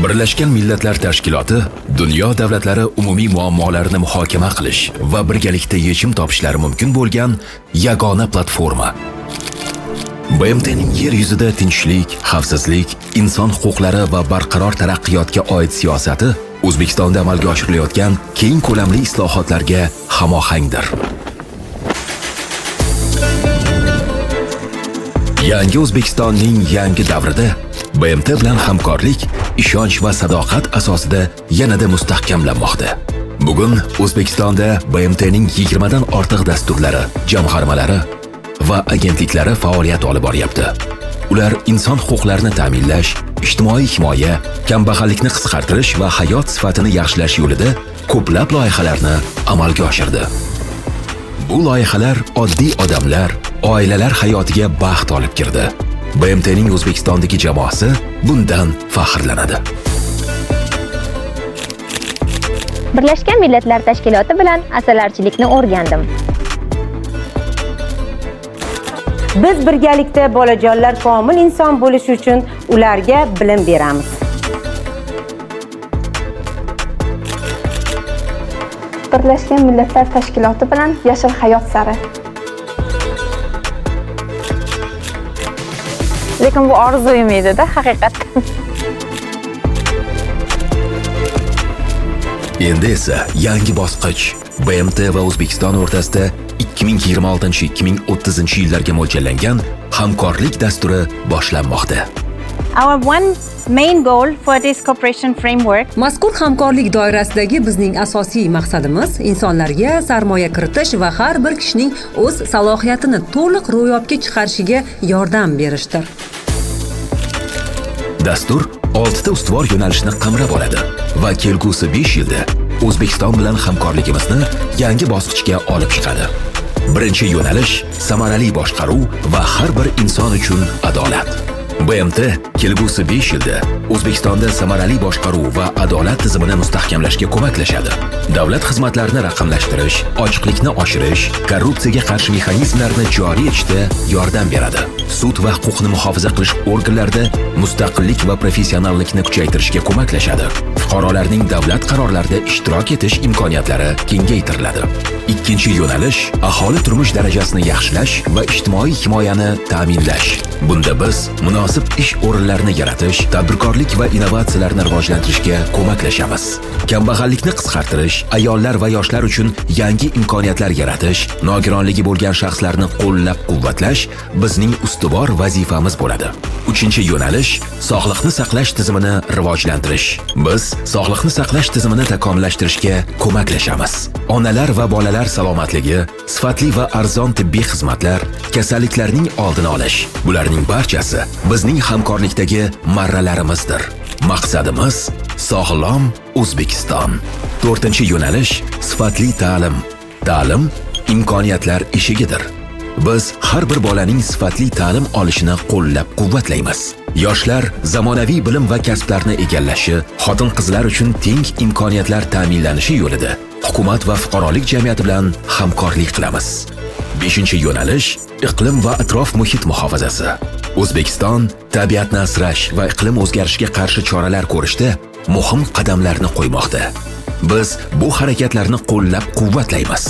Birlashgan Millatlar Tashkiloti dunyo davlatlari umumiy muammolarini muhokama qilish va birgalikda yechim topishlari mumkin bo'lgan yagona platforma. BMTning yer yuzida tinchlik, xavfsizlik, inson huquqlari va barqaror taraqqiyotga oid siyosati O'zbekistonda amalga oshirilayotgan keng ko'lamli islohotlarga hamohangdir. Yangi O'zbekistonning yangi davrida BMT bilan hamkorlik, ishonch va sadoqat asosida yanada mustahkamlanmoqda. Bugun O'zbekistonda BMTning 20 dan ortiq dasturlari, jamg'armalari va agentliklari faoliyat olib boryapti. Ular inson huquqlarini ta'minlash, ijtimoiy himoya, kambag'allikni qisqartirish va hayot sifatini yaxshilash yo'lida ko'plab loyihalarni amalga oshirdi. Bu loyihalar oddiy odamlar, oilalar hayotiga baxt olib kirdi. BMTning O'zbekistondagi jamoasi bundan faxrlanadi. Birlashgan Millatlar Tashkiloti bilan asalarichilikni o'rgandim. Biz birgalikda bolajonlar komil inson bo'lishi uchun ularga bilim beramiz. Birlashgan Millatlar Tashkiloti bilan yashil hayot sari. Lekin bu orzuim edi-da, haqiqatdan. Endi esa yangi bosqich BMT va O'zbekiston o'rtasida 2026-2030 yillarga mo'ljallangan hamkorlik dasturi boshlanmoqda. Our one main goal for this cooperation framework Mazkur hamkorlik doirasidagi bizning asosiy maqsadimiz insonlarga sarmoya kiritish va har bir kishining o'z salohiyatini to'liq ro'yobga chiqarishiga yordam berishdir. Dastur 6 ta ustuvor yo'nalishni qamrab oladi va kelgusi 5 yilda O'zbekiston bilan hamkorligimizni yangi bosqichga olib chiqadi. Birinchi yo'nalish samarali boshqaruv va har bir inson uchun adolat. BMT kelgusi 5 yilda O'zbekistonda samarali boshqaruv va adolat tizimini mustahkamlashga ko'maklashadi. Davlat xizmatlarini raqamlashtirish, ochiqlikni oshirish, korrupsiyaga qarshi mexanizmlarni joriy etishda yordam beradi. Sud va huquqni muhofaza qilish organlarida mustaqillik va professionallikni kuchaytirishga ko'maklashadi. Fuqarolarning davlat qarorlarida ishtirok etish imkoniyatlari kengaytiriladi. Ikkinchi yo'nalish aholi turmush darajasini yaxshilash va ijtimoiy himoyani ta'minlash. Bunda biz munosib ish o'rinlarini yaratish, tadbirkorlik va innovatsiyalarni rivojlantirishga ko'maklashamiz. Kambag'allikni qisqartirish, ayollar va yoshlar uchun yangi imkoniyatlar yaratish, nogironligi bo'lgan shaxslarni qo'llab-quvvatlash bizning ustuvor vazifamiz bo'ladi. Uchinchi yo'nalish sog'liqni saqlash tizimini rivojlantirish. Biz sog'liqni saqlash tizimini takomillashtirishga ko'maklashamiz. Onalar va bolalar salomatligi, sifatli va arzon tibbiy xizmatlar, kasalliklarning oldini olish. Bularning barchasi bizning hamkorlikdagi marralarimizdir. Maqsadimiz sog'lom O'zbekiston. 4-chi yo'nalish sifatli ta'lim. Ta'lim imkoniyatlar eshigidir. Biz har bir bolaning sifatli ta'lim olishini qo'llab-quvvatlaymiz. Yoshlar zamonaviy bilim va kasblarni egallashi, xotin-qizlar uchun teng imkoniyatlar ta'minlanishi yo'lida hukumat va fuqarolik jamiyati bilan hamkorlik qilamiz. 5-chi yo'nalish iqlim va atrof muhit muhofazasi. O'zbekiston tabiatni asrash va iqlim o'zgarishiga qarshi choralar ko'rishda muhim qadamlarni qo'ymoqda. Biz bu harakatlarni qo'llab-quvvatlaymiz.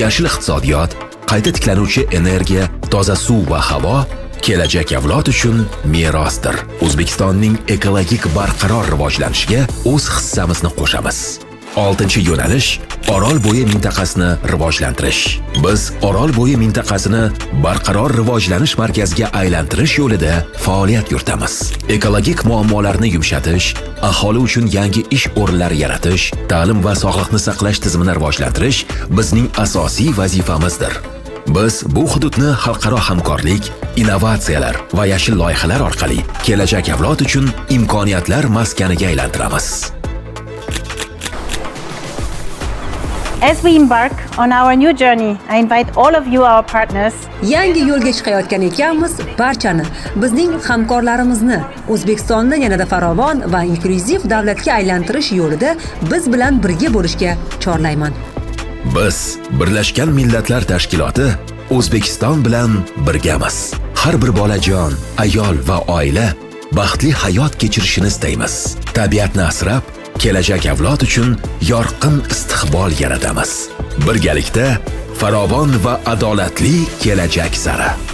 Yashil iqtisodiyot, qayta tiklanuvchi energiya, toza suv va havo kelajak avlod uchun merosdir. O'zbekistonning ekologik barqaror rivojlanishiga o'z hissamizni qo'shamiz. 6-chi yo'nalish Orol bo'yi mintaqasini rivojlantirish. Biz Orol bo'yi mintaqasini barqaror rivojlanish markaziga aylantirish yo'lida faoliyat yuritamiz. Ekologik muammolarni yumshatish, aholi uchun yangi ish o'rinlari yaratish, ta'lim va sog'liqni saqlash tizimini rivojlantirish bizning asosiy vazifamizdir. Biz bu hududni xalqaro hamkorlik, innovatsiyalar va yashil loyihalar orqali kelajak avlod uchun imkoniyatlar maskaniga aylantiramiz. As we embark on our new journey, I invite all of you, our partners, Yangi yo'lga chiqayotgan ekanmiz, barchani, bizning hamkorlarimizni O'zbekistonni yanada farovon va inklyuziv davlatga aylantirish yo'lida biz bilan birga bo'lishga chorlayman. Biz Birlashgan Millatlar Tashkiloti O'zbekiston bilan birgamiz. Har bir bolajon, ayol va oila baxtli hayot kechirishini istaymiz. Tabiatni asrab, kelajak avlod uchun yorqin istiqbol yaratamiz. Birgalikda farovon va adolatli kelajak sari.